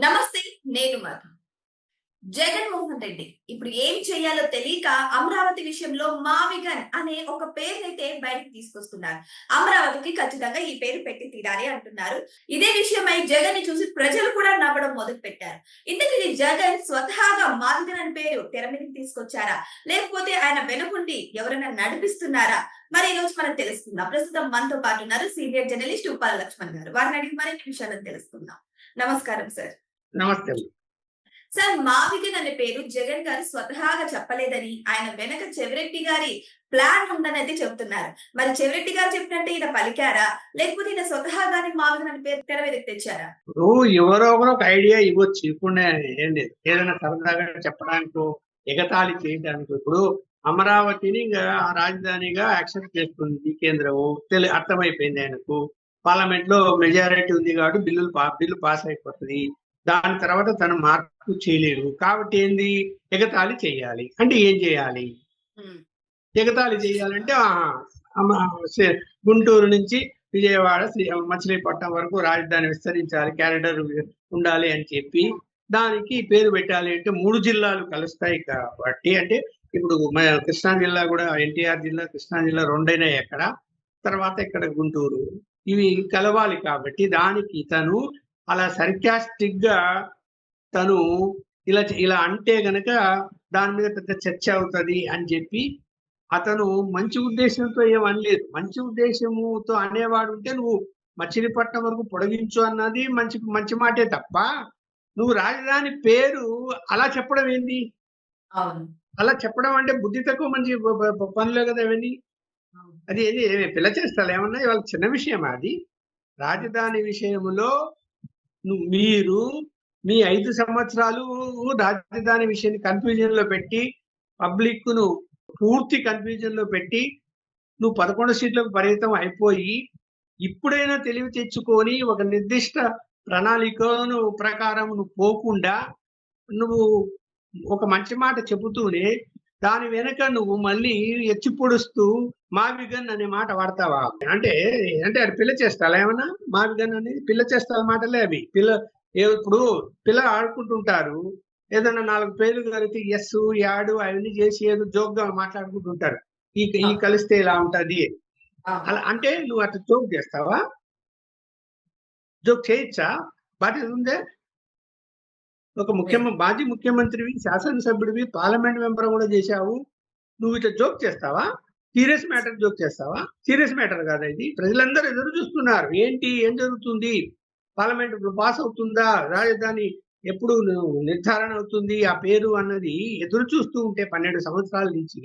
నమస్తే. నేను మధు. జగన్మోహన్ రెడ్డి ఇప్పుడు ఏం చేయాలో తెలియక అమరావతి విషయంలో మావిగన్ అనే ఒక పేరునైతే బయటకు తీసుకొస్తున్నారు. అమరావతికి ఖచ్చితంగా ఈ పేరు పెట్టి తీరాలి అంటున్నారు. ఇదే విషయమై జగన్ ని చూసి ప్రజలు కూడా నవ్వడం మొదలు పెట్టారు. ఇంతకీ జగన్ స్వతహాగా మావిగన్ అనే పేరు తెర మీదకి తీసుకొచ్చారా, లేకపోతే ఆయన వెనుకుండి ఎవరైనా నడిపిస్తున్నారా? మరి ఈ రోజు మనం తెలుసుకుందాం. ప్రస్తుతం మనతో పాటు ఉన్నారు సీనియర్ జర్నలిస్ట్ ఉప్పాల లక్ష్మణ్ గారు. వారిని అడిగి మరిన్ని విషయాలను తెలుసుకుందాం. నమస్కారం సార్. నమస్తే. సార్, మావిగన్ అనే పేరు జగన్ గారు స్వతహాగా చెప్పలేదని, ఆయన వెనక చెవిరెడ్డి గారి ప్లాన్ ఉందనైతే చెబుతున్నారు. మరి చెవిరెడ్డి గారు చెప్పినట్టే ఈయన పలికారా, లేకపోతే ఈయన స్వతహాగానే మావిగన్ అనే పేరు తెర మీదకి తెచ్చారా? ఎవరో ఒకరు ఒక ఐడియా ఇవ్వచ్చు. ఇప్పుడు ఏం లేదు, ఏదైనా సరదాగా చెప్పడానికో ఎగతాళి చేయడానికి. ఇప్పుడు అమరావతిని రాజధానిగా యాక్సెప్ట్ చేస్తుంది కేంద్రము, అర్థమైపోయింది ఆయనకు. పార్లమెంట్ లో మెజారిటీ ఉంది కాబట్టి బిల్లు పాస్ అయిపోతుంది. దాని తర్వాత తను మార్పు చేయలేరు కాబట్టి ఏంది, ఎగతాళి చేయాలి. అంటే ఏం చేయాలి? ఎగతాళి చేయాలంటే గుంటూరు నుంచి విజయవాడ మచిలీపట్నం వరకు రాజధాని విస్తరించాలి, క్యారిడర్ ఉండాలి అని చెప్పి దానికి పేరు పెట్టాలి. అంటే 3 జిల్లాలు కలుస్తాయి కాబట్టి, అంటే ఇప్పుడు కృష్ణా జిల్లా కూడా, ఎన్టీఆర్ జిల్లా, కృష్ణా జిల్లా రెండైనాయి అక్కడ. తర్వాత ఇక్కడ గుంటూరు, ఇవి కలవాలి కాబట్టి దానికి తను అలా సర్కాస్టిక్ గా తను ఇలా అంటే గనక దాని మీద పెద్ద చర్చ అవుతుంది అని చెప్పి అతను మంచి ఉద్దేశంతో ఏమనలేదు. మంచి ఉద్దేశముతో అనేవాడు ఉంటే నువ్వు మచిలీపట్నం వరకు పొడిగించు అన్నది మంచి మాటే తప్ప, నువ్వు రాజధాని పేరు అలా చెప్పడం ఏంది? అలా చెప్పడం అంటే బుద్ధి తక్కువ మంచి పనులే కదా అవన్నీ. అది పిల్ల చేస్తారు ఏమన్నా, ఇవాళ చిన్న విషయం అది. రాజధాని విషయంలో మీరు మీ 5 సంవత్సరాలు రాజధాని విషయాన్ని కన్ఫ్యూజన్ లో పెట్టి, పబ్లిక్ ను పూర్తి కన్ఫ్యూజన్ లో పెట్టి, నువ్వు 11 సీట్లకు పరిమితం అయిపోయి, ఇప్పుడైనా తెలివి తెచ్చుకొని ఒక నిర్దిష్ట ప్రణాళికను ప్రకారం నువ్వు పోకుండా, నువ్వు ఒక మంచి మాట చెబుతూనే దాని వెనక నువ్వు మళ్ళీ ఎచ్చి పొడుస్తూ మావిగన్ అనే మాట వాడతావా? అంటే అది పిల్ల చేస్తాలా ఏమన్నా? మావిగన్ అనేది పిల్ల చేస్తాల మాటలే అవి. ఇప్పుడు పిల్లలు ఆడుకుంటుంటారు, ఏదైనా 4 పేర్లు కలిపి ఎస్, యాడు అవన్నీ చేసి ఏదో జోక్ గా మాట్లాడుకుంటుంటారు. ఈ కలిస్తే ఇలా ఉంటది అలా. అంటే నువ్వు అట్లా జోక్ చేస్తావా? జోక్ చేయొచ్చా? బాధ్యత ఉందే. ఒక మాజీ ముఖ్యమంత్రివి, శాసనసభ్యుడివి, పార్లమెంట్ మెంబర్ కూడా చేశావు. నువ్వు ఇట్లా జోక్ చేస్తావా? సీరియస్ మ్యాటర్ జోక్ చేస్తావా? సీరియస్ మ్యాటర్ కాదా ఇది. ప్రజలందరూ ఎదురు చూస్తున్నారు, ఏం జరుగుతుంది, పార్లమెంట్ పాస్ అవుతుందా, రాజధాని ఎప్పుడు నిర్ధారణ అవుతుంది ఆ పేరు అన్నది ఎదురు చూస్తూ ఉంటే 12 సంవత్సరాల నుంచి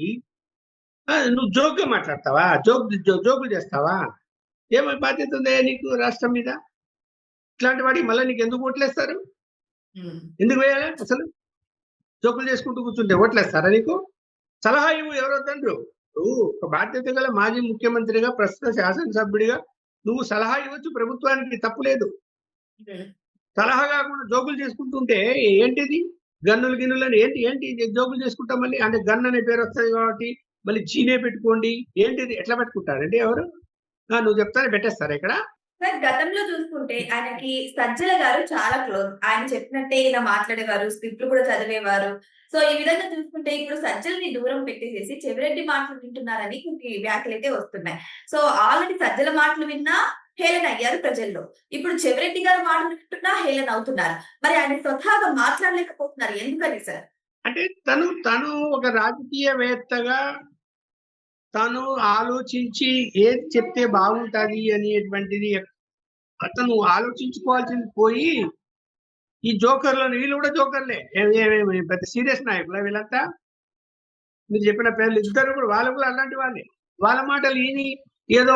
నువ్వు జోక్ గా మాట్లాడతావా? జోకులు చేస్తావా? ఏమై బాధ్యత ఉందా నీకు రాష్ట్రం మీద? ఇట్లాంటి వాడికి మళ్ళీ నీకు ఎందుకు ఓట్లేస్తారు? ఎందుకు వేయాలి? అసలు జోకులు చేసుకుంటూ కూర్చుంటే ఓట్లేస్తారా నీకు? సలహా ఇవ్వు, ఎవరో తండ్రి. ఒక బాధ్యత గల మాజీ ముఖ్యమంత్రిగా, ప్రస్తుత శాసనసభ్యుడిగా నువ్వు సలహా ఇవ్వచ్చు ప్రభుత్వానికి, తప్పులేదు. సలహా కాకుండా జోకులు చేసుకుంటుంటే ఏంటిది? గిన్నులు అని ఏంటి జోకులు చేసుకుంటాం మళ్ళీ. అంటే గన్ అనే పేరు వస్తుంది కాబట్టి మళ్ళీ చీనే పెట్టుకోండి. ఏంటిది? ఎట్లా పెట్టుకుంటారండి ఎవరు? నువ్వు చెప్తానే పెట్టేస్తారా ఇక్కడ? సార్, గతంలో చూసుకుంటే ఆయనకి సజ్జల గారు చాలా క్లోజ్. ఆయన చెప్పినట్టే ఇలా మాట్లాడేవారు, స్క్రిప్ట్లు కూడా చదివేవారు. సో ఈ విధంగా చూసుకుంటే ఇప్పుడు సజ్జల్ని దూరం పెట్టేసేసి చెవిరెడ్డి మాటలు వింటున్నారని కొన్ని వ్యాఖ్యలైతే వస్తున్నాయి. సో ఆల్రెడీ సజ్జల మాటలు విన్నా హేళన అయ్యారు ప్రజల్లో. ఇప్పుడు చెవిరెడ్డి గారు మాటలు వింటున్నా హేళన అవుతున్నారు. మరి ఆయన స్వతహాగా మాట్లాడలేకపోతున్నారు, ఎందుకని సార్? అంటే తను ఒక రాజకీయవేత్తగా తను ఆలోచించి ఏది చెప్తే బాగుంటది అనేటువంటిది అతను ఆలోచించుకోవాల్సింది పోయి, ఈ జోకర్లను, వీళ్ళు కూడా జోకర్లే, పెద్ద సీరియస్ నాయకులు వీళ్ళంతా. మీరు చెప్పిన పేర్లు ఇద్దరు కూడా, వాళ్ళు కూడా అలాంటి వాళ్ళే. వాళ్ళ మాటలు ఈని ఏదో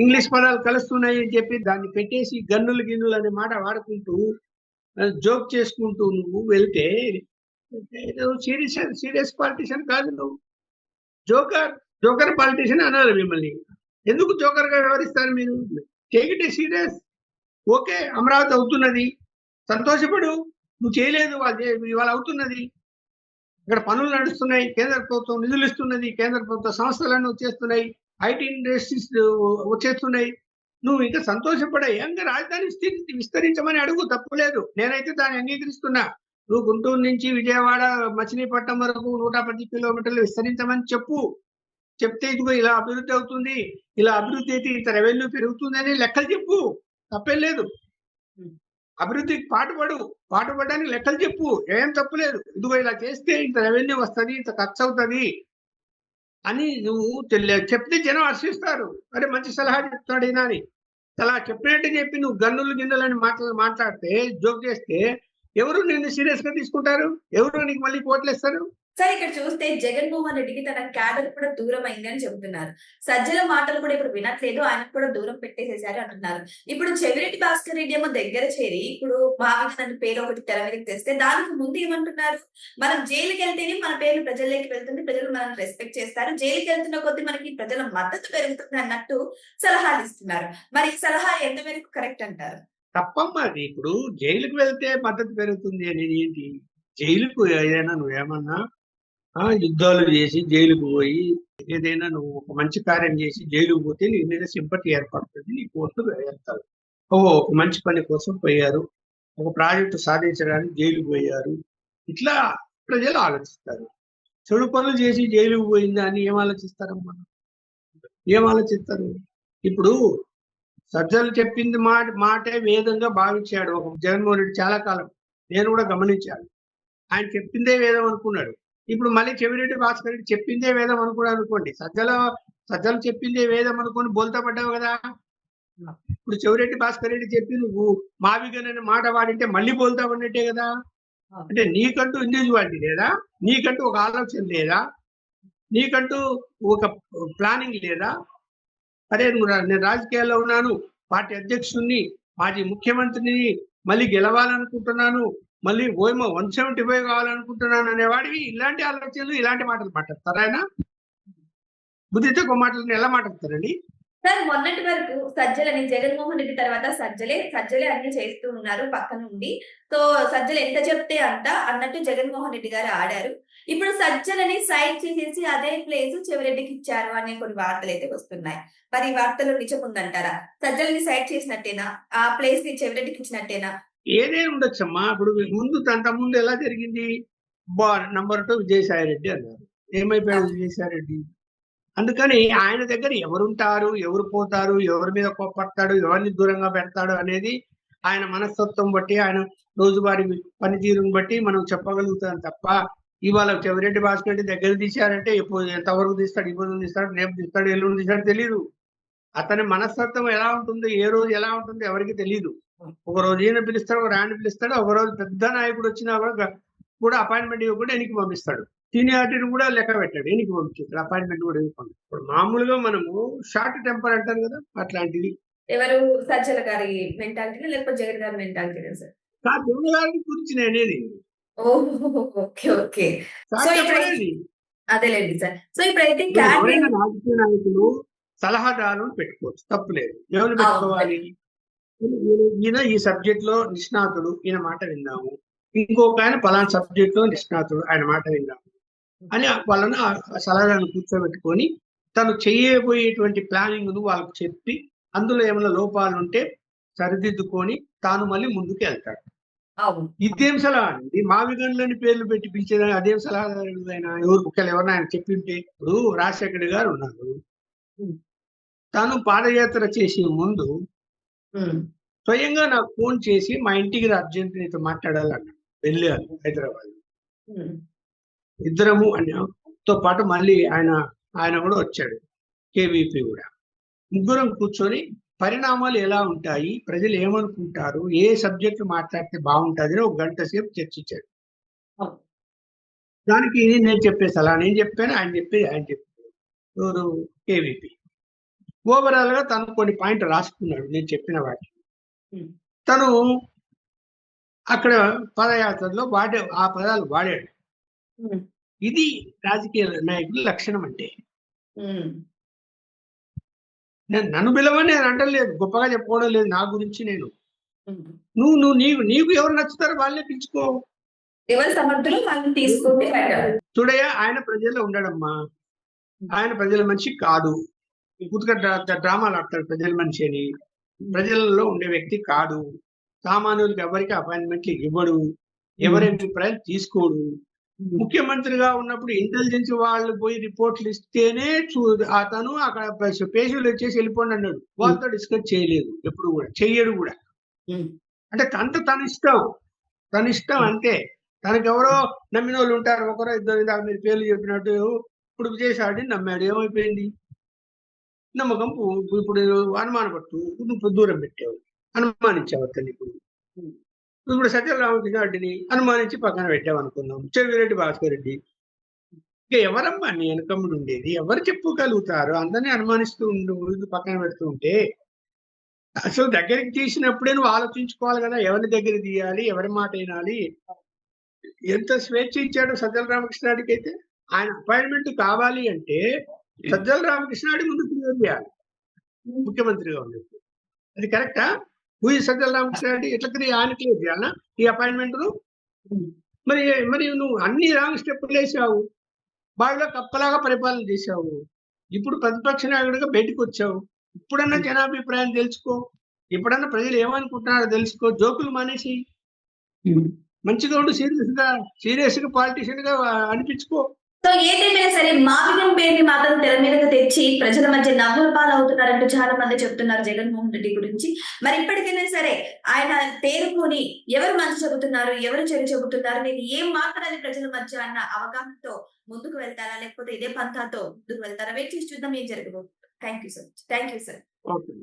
ఇంగ్లీష్ పదాలు కలుస్తున్నాయి అని చెప్పి దాన్ని పెట్టేసి గిన్నులు అనే మాట వాడుకుంటూ జోక్ చేసుకుంటూ నువ్వు వెళ్తే సీరియస్ పాలిటిషియన్ కాదు నువ్వు. జోకర్ పాలిటిషియన్ అన్నారు మిమ్మల్ని. ఎందుకు జోకర్ గా వ్యవహరిస్తారు మీరు? Take it serious. Okay, Amaravati అవుతున్నది, సంతోషపడు. నువ్వు చేయలేదు, ఇవాళ అవుతున్నది. ఇక్కడ పనులు నడుస్తున్నాయి, కేంద్ర ప్రభుత్వం నిధులు ఇస్తున్నది, కేంద్ర ప్రభుత్వ సంస్థలను వచ్చేస్తున్నాయి, ఐటీ ఇండస్ట్రీస్ వచ్చేస్తున్నాయి. నువ్వు ఇంకా సంతోషపడే ఇంకా రాజధాని విస్తరించమని అడుగు, తప్పులేదు. నేనైతే దాన్ని అంగీకరిస్తున్నా. నువ్వు గుంటూరు నుంచి విజయవాడ మచిలీపట్నం వరకు 110 కిలోమీటర్లు విస్తరించమని చెప్పు. చెప్తే ఇదిగో ఇలా అభివృద్ధి అవుతుంది, ఇలా అభివృద్ధి అయితే ఇంత రెవెన్యూ పెరుగుతుంది అని లెక్కలు చెప్పు, తప్పేం లేదు. అభివృద్ధికి పాటుపడడానికి లెక్కలు చెప్పు, ఏం తప్పులేదు. ఇదిగో ఇలా చేస్తే ఇంత రెవెన్యూ వస్తుంది, ఇంత ఖర్చు అవుతుంది అని నువ్వు చెప్తే జనం హర్షిస్తారు. అరే మంచి సలహా చెప్తాడు ఈయన అని. సలహా చెప్పినట్టు చెప్పి నువ్వు గన్నులు గిన్నెలని మాట్లాడితే, జోక్ చేస్తే ఎవరు నిన్ను సీరియస్ గా తీసుకుంటారు? ఎవరు నీకు మళ్ళీ కోట్లు ఇస్తారు? సరే, ఇక్కడ చూస్తే జగన్మోహన్ రెడ్డికి తన క్యాడర్ కూడా దూరం అయింది అని చెబుతున్నారు. సజ్జల మాటలు కూడా ఇప్పుడు వినట్లేదు, ఆయనకు కూడా దూరం పెట్టేసేసారు అంటున్నారు. ఇప్పుడు చెవిరెడ్డి భాస్కర్ రెడ్డి ఏమో దగ్గర చేరి ఇప్పుడు మావిగన్ అనే పేరు ఒకటి తెర మీదకి తెస్తే, దానికి ముందు ఏమంటున్నారు, మనం జైలుకి వెళ్తేనే మన పేరు ప్రజల్లోకి వెళ్తుంది, ప్రజలు మనల్ని రెస్పెక్ట్ చేస్తారు, జైలుకి వెళ్తున్న కొద్దీ మనకి ప్రజల మద్దతు పెరుగుతుంది అన్నట్టు సలహాలు ఇస్తున్నారు. మరి ఈ సలహా ఎంత మేరకు కరెక్ట్ అంటారు? తప్పమ్మా అది. ఇప్పుడు జైలుకు వెళ్తే మద్దతు పెరుగుతుంది అనేది ఏంటి? జైలుకు ఏదైనా నువ్వేమన్నా యుద్ధాలు చేసి జైలుకు పోయి, ఏదైనా నువ్వు ఒక మంచి కార్యం చేసి జైలుకు పోతే నీ మీద సింపతి ఏర్పడుతుంది, నీ కోర్టు వేస్తారు. ఒక మంచి పని కోసం పోయారు, ఒక ప్రాజెక్టు సాధించడానికి జైలుకు పోయారు, ఇట్లా ప్రజలు ఆలోచిస్తారు. చెడు పనులు చేసి జైలుకు పోయిందా అని ఏం ఆలోచిస్తారమ్మా? ఏం ఆలోచిస్తారు? ఇప్పుడు సజ్జలు చెప్పింది మాటే వేదంగా భావించాడు ఒక జగన్మోహన్ రెడ్డి చాలా కాలం. నేను కూడా గమనించాను. ఆయన చెప్పిందే వేదం అనుకున్నాడు. ఇప్పుడు మళ్ళీ చెవిరెడ్డి భాస్కర్ రెడ్డి చెప్పిందే వేదం అనుకున్నాడు అనుకోండి. సజ్జలు చెప్పిందే వేదం అనుకోని బోల్తా పడ్డావు కదా. ఇప్పుడు చెవిరెడ్డి భాస్కర్ రెడ్డి చెప్పి నువ్వు మావిగన్ అనే మాట వాడింటే మళ్ళీ బోల్తా పడినట్టే కదా. అంటే నీకంటూ ఇండివిజువాలిటీ లేదా? నీకంటూ ఒక ఆలోచన లేదా? నీకంటూ ఒక ప్లానింగ్ లేదా? అరే నేను రాజకీయాల్లో ఉన్నాను, పార్టీ అధ్యక్షుడిని, మాజీ ముఖ్యమంత్రిని, మళ్ళీ గెలవాలనుకుంటున్నాను, మళ్ళీ 175 కావాలనుకుంటున్నాను అనేవాడివి ఇలాంటి ఆలోచనలు, ఇలాంటి మాటలు మాట్లాడతారు. ఆయన బుద్ధితో ఒక మాటలను ఎలా మాట్లాడతారండి? సార్, మొన్నటి వరకు సజ్జలని జగన్మోహన్ రెడ్డి తర్వాత సజ్జలే అన్ని చేస్తూ ఉన్నారు పక్క నుండి. సో సజ్జలు ఎంత చెప్తే అంత అన్నట్టు జగన్మోహన్ రెడ్డి గారు ఆడారు. ఇప్పుడు సజ్జలని సైడ్ చేసేసి అదే ప్లేస్ చెవిరెడ్డికి ఇచ్చారు అనే కొన్ని వార్తలు అయితే వస్తున్నాయి. మరి ఈ వార్తలు నిజం ఉందంటారా? సజ్జలని సైడ్ చేసినట్టేనా? ఆ ప్లేస్ ని చెవిరెడ్డికి ఇచ్చినట్టేనా? ఏదైనా ఉండొచ్చమ్మా. ఇప్పుడు అంతకుముందు ఎలా జరిగింది? నంబర్ 2 విజయసాయి రెడ్డి అన్నారు. ఏమైపోయాడు విజయసాయి రెడ్డి? అందుకని ఆయన దగ్గర ఎవరుంటారు, ఎవరు పోతారు, ఎవరి మీద కోపడతాడు, ఎవరిని దూరంగా పెడతాడు అనేది ఆయన మనస్తత్వం బట్టి, ఆయన రోజువారీ పనితీరుని బట్టి మనం చెప్పగలుగుతాం తప్ప, ఇవాళ చెవిరెడ్డి భాస్కర్ రెడ్డి దగ్గర తీశారంటే ఎంతవరకు తీస్తాడు, ఇప్పుడు తీస్తాడు, రేపు తీస్తాడు, ఎల్లుండి తీస్తాడు తెలియదు. అతని మనస్తత్వం ఎలా ఉంటుంది, ఏ రోజు ఎలా ఉంటుంది ఎవరికి తెలియదు. ఒక రోజు ఈయన పిలుస్తాడు, ఒక రాణి పిలుస్తాడు, ఒక రోజు పెద్ద నాయకుడు వచ్చినా కూడా అపాయింట్మెంట్ ఇవ్వకుండా ఎన్నికి పంపిస్తాడు. సీనియారిటీని కూడా లెక్క పెట్టాడు, ఎన్నికి పంపించాడు, అపాయింట్మెంట్ కూడా ఇవ్వకుండా. ఇప్పుడు మామూలుగా మనము షార్ట్ టెంపర్ అంటారు కదా, అట్లాంటిది. ఎవరు సజ్జల గారి మెంటాలిటీ లేకపోతే జగన్ గారి మెంటాలిటీ సార్? జగన్ గారి గురించి నేనేది ఓకే. సో అదేలేండి సార్. సో ఇప్పుడైతే ఎవరైనా రాజకీయ నాయకులు సలహాదారులను పెట్టుకోవచ్చు, తప్పులేదు. ఎవరు పెట్టుకోవాలి? ఈయన ఈ సబ్జెక్ట్ లో నిష్ణాతుడు, ఈయన మాట విందాము. ఇంకొక ఆయన పలానా సబ్జెక్ట్ లో నిష్ణాతుడు, ఆయన మాట విందాము అని వాళ్ళని సలహాదారులను కూర్చోబెట్టుకొని తను చేయబోయేటువంటి ప్లానింగ్ ను వాళ్ళకు చెప్పి, అందులో ఏమైనా లోపాలు ఉంటే సరిదిద్దుకొని తాను మళ్ళీ ముందుకు వెళ్తాడు. ఇదేం సలహా అండి? మావిగన్లని పేర్లు పెట్టి పిలిచేదాన్ని అదేం సలహాదారుడు? ఆయన ఎవరిని ఆయన చెప్పింటే, ఇప్పుడు రాజశేఖర్ గారు ఉన్నారు, తాను పాదయాత్ర చేసే ముందు స్వయంగా నాకు ఫోన్ చేసి మా ఇంటికి అర్జెంట్ నీతో మాట్లాడాలన్నా, వెళ్ళాను హైదరాబాద్. ఇద్దరము తో పాటు మళ్ళీ ఆయన కూడా వచ్చాడు, కేవీపీ కూడా. ముగ్గురం కూర్చొని పరిణామాలు ఎలా ఉంటాయి, ప్రజలు ఏమనుకుంటారు, ఏ సబ్జెక్టు మాట్లాడితే బాగుంటుంది అని 1 గంట సేపు చర్చించాడు. దానికి నేను చెప్పే సలహా నేను చెప్పాను, ఆయన చెప్పారు. ఎవరు? కేవీపీ. ఓవరాల్ గా తను కొన్ని పాయింట్ రాసుకున్నాడు నేను చెప్పిన వాటికి. తను అక్కడ పదయాత్రలో ఆ పదాలు వాడాడు. ఇది రాజకీయ నాయకుల లక్షణం అంటే. నన్ను పిలవని నేను అంటలేదు, గొప్పగా చెప్పుకోవడం లేదు నా గురించి. నేను నీకు ఎవరు నచ్చుతారో వాళ్ళే పిలుచుకో. చూడయ్య, ఆయన ప్రజల్లో ఉండడమ్మా, ఆయన ప్రజల మనిషి కాదు. డ్రామాలు ఆడతాడు ప్రజల మనిషి అని. ప్రజలలో ఉండే వ్యక్తి కాదు. సామాన్యులకు ఎవరికి అపాయింట్మెంట్లు ఇవ్వడు. ఎవరి అభిప్రాయాలు తీసుకోడు. ముఖ్యమంత్రిగా ఉన్నప్పుడు ఇంటెలిజెన్స్ వాళ్ళు పోయి రిపోర్ట్లు ఇస్తేనే అతను అక్కడ పేషెంట్లు వచ్చేసి వెళ్ళిపోండి అన్నాడు. వాళ్ళతో డిస్కస్ చేయలేదు, ఎప్పుడు కూడా చెయ్యడు కూడా. అంటే తన ఇష్టం అంతే. తనకెవరో నమ్మిన వాళ్ళు ఉంటారు, ఒకరో ఇద్దరు. ఇందాక మీరు పేర్లు చెప్పినట్టు ఇప్పుడు విజయసాయి నమ్మాడు, ఏమైపోయింది నమ్మకం? ఇప్పుడు అనుమానపట్టు నువ్వు దూరం పెట్టావు, అనుమానించావు అతన్ని. ఇప్పుడు సత్య రామకృష్ణారెడ్డిని అనుమానించి పక్కన పెట్టావు అనుకున్నాం. చెవిరెడ్డి భాస్కర్ రెడ్డి, ఇంకా ఎవరమ్మా నీ వెనకమ్ముడు ఉండేది? ఎవరు చెప్పుకోగలుగుతారు? అందరినీ అనుమానిస్తూ పక్కన పెడుతూ ఉంటే అసలు దగ్గరికి తీసినప్పుడే నువ్వు ఆలోచించుకోవాలి కదా, ఎవరి దగ్గర తీయాలి, ఎవరి మాట వినాలి. ఎంత స్వేచ్ఛ ఇచ్చాడు సజ్జల రామకృష్ణారెడ్డికి అయితే. ఆయన అపాయింట్మెంట్ కావాలి అంటే సజ్జల రామకృష్ణారెడ్డి ముందు క్లియర్ చేయాలి ముఖ్యమంత్రిగా ఉన్నప్పుడు. అది కరెక్టా? సజ్జల రామకృష్ణారెడ్డి ఎట్లా ఆయన క్లియర్ చేయాలన్నా ఈ అపాయింట్మెంట్ ను? మరి మరి నువ్వు అన్ని రాంగ్ స్టెప్పులు వేసావు, బావిలో కప్పలాగా పరిపాలన చేశావు. ఇప్పుడు ప్రతిపక్ష నాయకుడిగా బయటకు వచ్చావు. ఇప్పుడన్నా జనాభిప్రాయం తెలుసుకో, ఇప్పుడన్నా ప్రజలు ఏమనుకుంటున్నారో తెలుసుకో. జోకులు మానేసి మంచిగా ఉండు, సీరియస్ గా పాలిటిషియన్ గా అనిపించుకో. సో ఏదేమైనా సరే మావిగన్ పేరుని మాత్రం తెర మీదకు తెచ్చి ప్రజల మధ్య నవ్వుల పాలవుతున్నారంటూ చాలా మంది చెప్తున్నారు జగన్మోహన్ రెడ్డి గురించి. మరి ఇప్పటికైనా సరే ఆయన పేరుకొని ఎవరు మంచి చెబుతున్నారు, ఎవరు చెడు చెబుతున్నారు, నేను ఏం మాట్లాడాలి ప్రజల మధ్య అన్న అవగాహనతో ముందుకు వెళ్తారా, లేకపోతే ఇదే పంథాతో ముందుకు వెళ్తారా? వెయిట్ చేసి చూద్దాం ఏం జరగబోతుంది. Thank you sir. ఓకే.